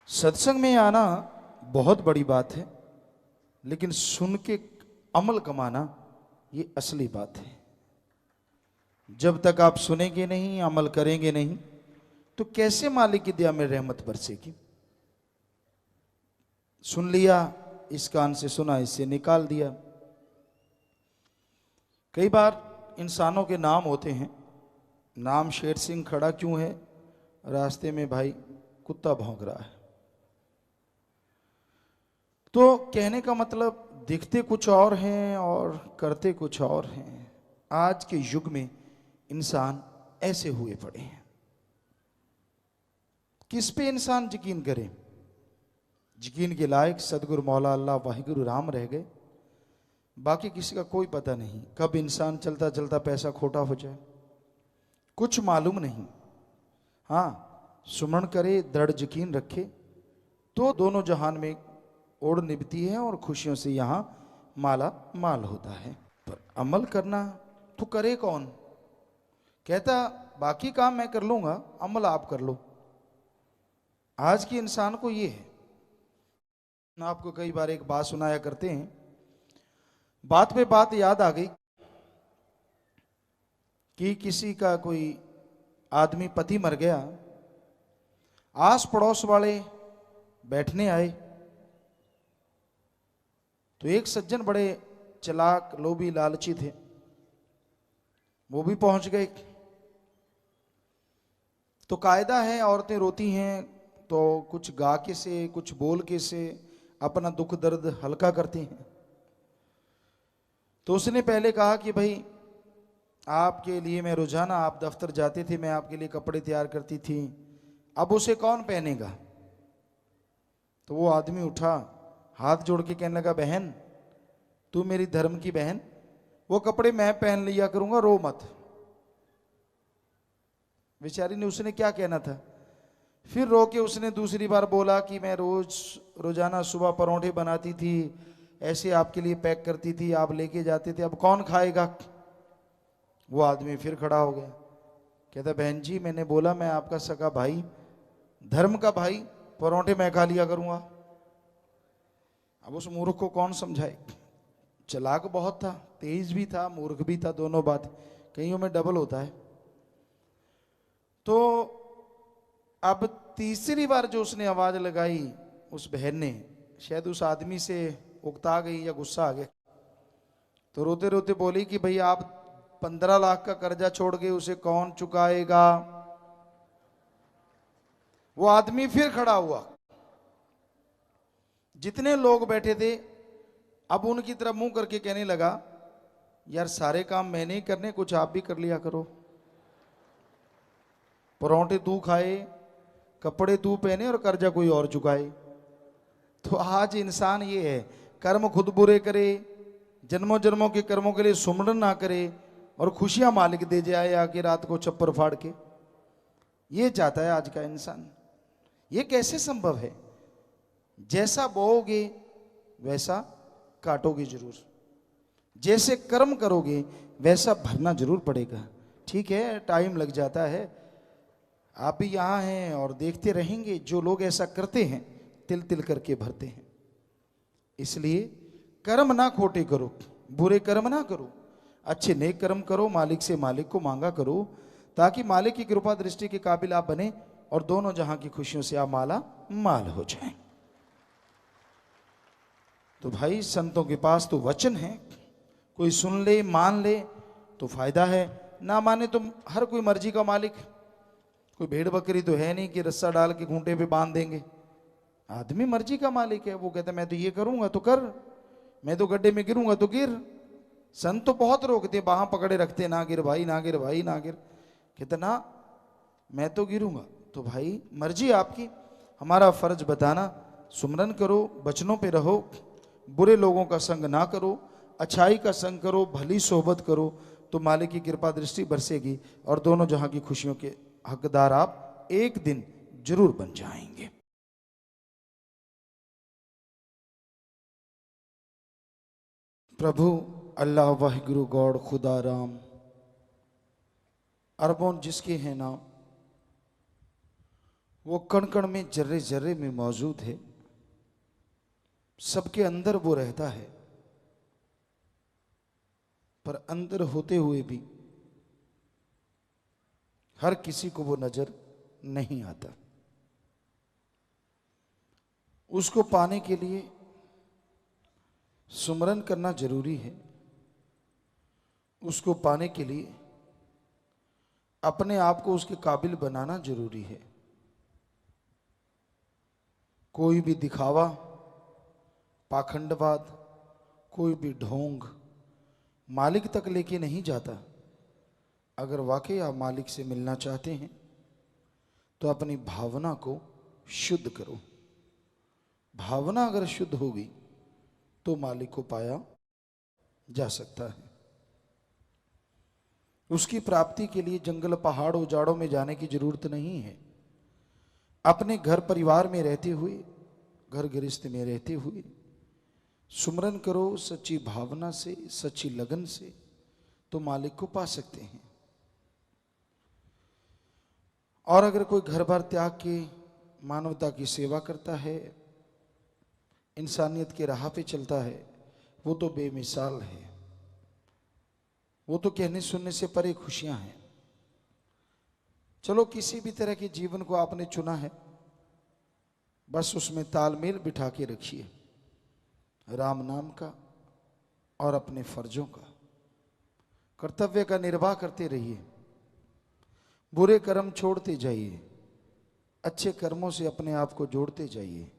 सत्संग में आना बहुत बड़ी बात है, लेकिन सुन के अमल कमाना ये असली बात है। जब तक आप सुनेंगे नहीं, अमल करेंगे नहीं, तो कैसे मालिक की दया में रहमत बरसेगी। सुन लिया, इस कान से सुना, इससे निकाल दिया। कई बार इंसानों के नाम होते हैं, नाम शेर सिंह खड़ा क्यों है, रास्ते में भाई कुत्ता भौंक रहा है। तो कहने का मतलब दिखते कुछ और हैं और करते कुछ और हैं। आज के युग में इंसान ऐसे हुए पड़े हैं। किस पे इंसान यकीन करे? यकीन के लायक सदगुरु मौला अल्लाह वाहिगुरु राम रह गए। बाकी किसी का कोई पता नहीं कब इंसान चलता चलता पैसा खोटा हो जाए, कुछ मालूम नहीं। हाँ, सुमरण करे, दृढ़ यकीन रखे तो दोनों जहान में ओढ़ निभती है और खुशियों से यहाँ माला माल होता है। पर अमल करना तो करे कौन? कहता बाकी काम मैं कर लूंगा, अमल आप कर लो। आज के इंसान को ये है। आपको कई बार एक बात सुनाया करते हैं, बात पे बात याद आ गई कि किसी का कोई आदमी पति मर गया, आस पड़ोस वाले बैठने आए तो एक सज्जन बड़े चालाक, लोभी, लालची थे, वो भी पहुंच गए। तो कायदा है, औरतें रोती हैं तो कुछ गा के से, कुछ बोल के से अपना दुख दर्द हल्का करती हैं। तो उसने पहले कहा कि भाई आपके लिए मैं रोजाना, आप दफ्तर जाते थे, मैं आपके लिए कपड़े तैयार करती थी, अब उसे कौन पहनेगा? तो वो आदमी उठा, हाथ जोड़ के कहने लगा, बहन तू मेरी धर्म की बहन, वो कपड़े मैं पहन लिया करूंगा, रो मत। बेचारी ने, उसने क्या कहना था। फिर रो के उसने दूसरी बार बोला कि मैं रोजाना सुबह परोंठे बनाती थी, ऐसे आपके लिए पैक करती थी, आप लेके जाते थे, अब कौन खाएगा? वो आदमी फिर खड़ा हो गया, कहता बहन जी मैंने बोला मैं आपका सगा भाई, धर्म का भाई, परोंठे मैं खा लिया करूंगा। अब उस मूर्ख को कौन समझाए? चालाक बहुत था, तेज भी था, मूर्ख भी था, दोनों बात कईयों में डबल होता है। तो अब तीसरी बार जो उसने आवाज लगाई, उस बहन ने, शायद उस आदमी से उकता गई या गुस्सा आ गया, तो रोते रोते बोली कि भाई आप 15 लाख का कर्जा छोड़ गए, उसे कौन चुकाएगा? वो आदमी फिर खड़ा हुआ, जितने लोग बैठे थे अब उनकी तरफ मुंह करके कहने लगा, यार सारे काम मैंने ही करने, कुछ आप भी कर लिया करो। परोंठे तू खाए, कपड़े तू पहने और कर्जा कोई और चुकाए। तो आज इंसान ये है, कर्म खुद बुरे करे, जन्मों जन्मों के कर्मों के लिए सुमरन ना करे और खुशियां मालिक दे जाए आके रात को छप्पर फाड़ के। ये चाहता है आज का इंसान। ये कैसे संभव है? जैसा बोओगे वैसा काटोगे जरूर, जैसे कर्म करोगे वैसा भरना जरूर पड़ेगा। ठीक है, टाइम लग जाता है, आप भी यहाँ हैं और देखते रहेंगे जो लोग ऐसा करते हैं, तिल तिल करके भरते हैं। इसलिए कर्म ना खोटे करो, बुरे कर्म ना करो, अच्छे नेक कर्म करो, मालिक से मालिक को मांगा करो, ताकि मालिक की कृपा दृष्टि के काबिल आप बने और दोनों जहां की खुशियों से आप माला माल हो जाएं। तो भाई संतों के पास तो वचन है, कोई सुन ले मान ले तो फायदा है, ना माने तो हर कोई मर्जी का मालिक। कोई भेड़ बकरी तो है नहीं कि रस्सा डाल के खूंटे पे बांध देंगे। आदमी मर्जी का मालिक है, वो कहता है मैं तो ये करूंगा तो कर, मैं तो गड्ढे में गिरूंगा तो गिर। संत तो बहुत रोकते, बाहां पकड़े रखते, ना गिर भाई, ना गिर भाई, ना गिर। कहते ना मैं तो गिरूंगा। तो भाई मर्जी आपकी, हमारा फर्ज बताना, सुमरन करो, बचनों पे रहो, बुरे लोगों का संग ना करो, अच्छाई का संग करो, भली सोहबत करो, तो मालिक की कृपा दृष्टि बरसेगी और दोनों जहां की खुशियों के हकदार आप एक दिन जरूर बन जाएंगे। प्रभु अल्लाह वाहिगुरु गौड़ खुदा राम, अरबों जिसके हैं नाम, वो कण कण में, जर्रे जर्रे में मौजूद है, सबके अंदर वो रहता है, पर अंदर होते हुए भी हर किसी को वो नजर नहीं आता। उसको पाने के लिए सुमरन करना जरूरी है। उसको पाने के लिए अपने आप को उसके काबिल बनाना जरूरी है। कोई भी दिखावा, पाखंडवाद, कोई भी ढोंग मालिक तक लेके नहीं जाता। अगर वाकई आप मालिक से मिलना चाहते हैं तो अपनी भावना को शुद्ध करो। भावना अगर शुद्ध होगी तो मालिक को पाया जा सकता है। उसकी प्राप्ति के लिए जंगल, पहाड़, उजाड़ों में जाने की जरूरत नहीं है। अपने घर परिवार में रहते हुए, घर गृहस्थ में रहते हुए सुमरन करो सच्ची भावना से, सच्ची लगन से, तो मालिक को पा सकते हैं। और अगर कोई घर बार त्याग के मानवता की सेवा करता है, इंसानियत के राह पे चलता है, वो तो बेमिसाल है। वो तो कहने सुनने से परे खुशियां हैं। चलो, किसी भी तरह के जीवन को आपने चुना है, बस उसमें तालमेल बिठा के रखिए, राम नाम का और अपने फर्जों का। कर्तव्य का निर्वाह करते रहिए, बुरे कर्म छोड़ते जाइए, अच्छे कर्मों से अपने आप को जोड़ते जाइए।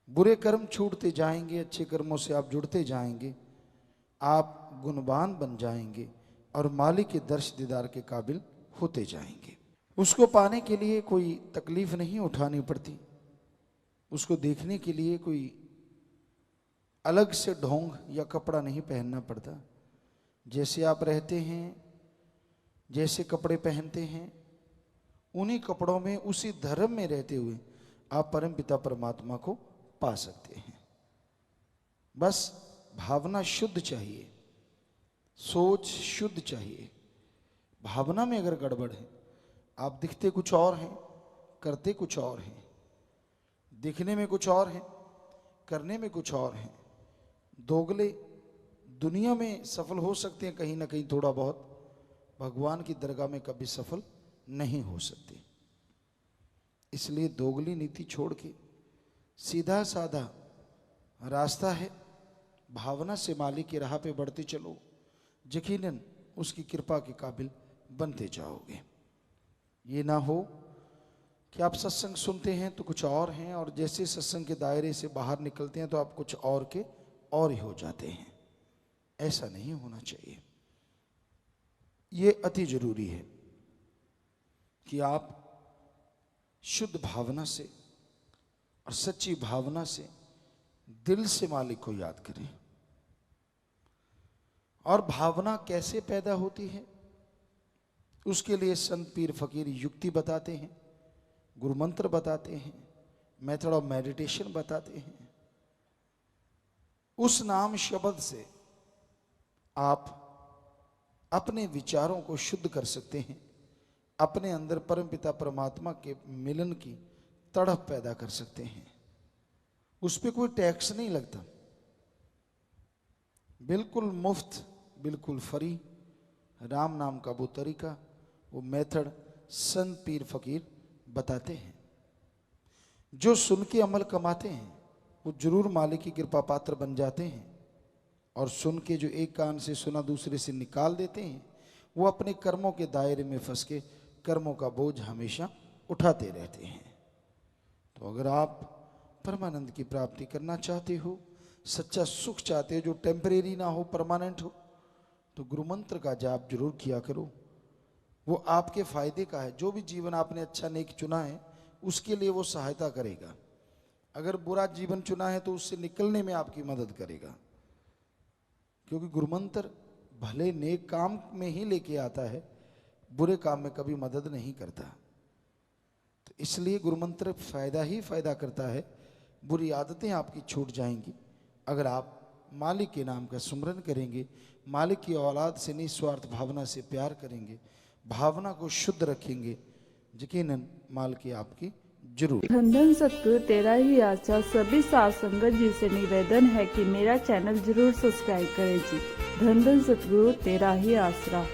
बुरे कर्म छूटते जाएंगे, अच्छे कर्मों से आप जुड़ते जाएंगे, आप गुणवान बन जाएंगे और मालिक के दर्श दीदार के काबिल होते जाएंगे। उसको पाने के लिए कोई तकलीफ नहीं उठानी पड़ती। उसको देखने के लिए कोई अलग से ढोंग या कपड़ा नहीं पहनना पड़ता। जैसे आप रहते हैं, जैसे कपड़े पहनते हैं, उन्हीं कपड़ों में, उसी धर्म में रहते हुए आप परम पिता परमात्मा को पा सकते हैं। बस भावना शुद्ध चाहिए, सोच शुद्ध चाहिए। भावना में अगर गड़बड़ है, आप दिखते कुछ और हैं, करते कुछ और हैं, दिखने में कुछ और हैं, करने में कुछ और हैं, दोगले दुनिया में सफल हो सकते हैं कहीं ना कहीं थोड़ा बहुत, भगवान की दरगाह में कभी सफल नहीं हो सकते। इसलिए दोगली नीति छोड़ के सीधा साधा रास्ता है, भावना से मालिक की राह पे बढ़ते चलो, यकीनन उसकी कृपा के काबिल बनते जाओगे। ये ना हो कि आप सत्संग सुनते हैं तो कुछ और हैं, और जैसे सत्संग के दायरे से बाहर निकलते हैं तो आप कुछ और के और ही हो जाते हैं। ऐसा नहीं होना चाहिए। ये अति जरूरी है कि आप शुद्ध भावना से और सच्ची भावना से दिल से मालिक को याद करें। और भावना कैसे पैदा होती है, उसके लिए संत पीर फकीर युक्ति बताते हैं, गुरु मंत्र बताते हैं, मेथड ऑफ मेडिटेशन बताते हैं। उस नाम शब्द से आप अपने विचारों को शुद्ध कर सकते हैं, अपने अंदर परमपिता परमात्मा के मिलन की तड़प पैदा कर सकते हैं। उस पर कोई टैक्स नहीं लगता, बिल्कुल मुफ्त, बिल्कुल फ्री। राम नाम का वो तरीका, वो मेथड संत पीर फकीर बताते हैं। जो सुन के अमल कमाते हैं वो जरूर मालिक की कृपा पात्र बन जाते हैं, और सुन के जो एक कान से सुना दूसरे से निकाल देते हैं, वो अपने कर्मों के दायरे में फंस के कर्मों का बोझ हमेशा उठाते रहते हैं। तो अगर आप परमानंद की प्राप्ति करना चाहते हो, सच्चा सुख चाहते हो जो टेम्परेरी ना हो, परमानेंट हो, तो गुरु मंत्र का जाप जरूर किया करो। वो आपके फायदे का है। जो भी जीवन आपने अच्छा नेक चुना है उसके लिए वो सहायता करेगा। अगर बुरा जीवन चुना है तो उससे निकलने में आपकी मदद करेगा, क्योंकि गुरु मंत्र भले नेक काम में ही लेके आता है, बुरे काम में कभी मदद नहीं करता। तो इसलिए गुरु मंत्र फायदा ही फायदा करता है। बुरी आदतें आपकी छूट जाएंगी अगर आप मालिक के नाम का सुमरन करेंगे, मालिक की औलाद से निस्वार्थ भावना से प्यार करेंगे, भावना को शुद्ध रखेंगे, यकीनन माल की आपकी जरूर। धन धन सतगुरु तेरा ही आशा। सभी साध संगत जी से निवेदन है कि मेरा चैनल जरूर सब्सक्राइब करें जी। धन धन सतगुरु तेरा ही आसरा।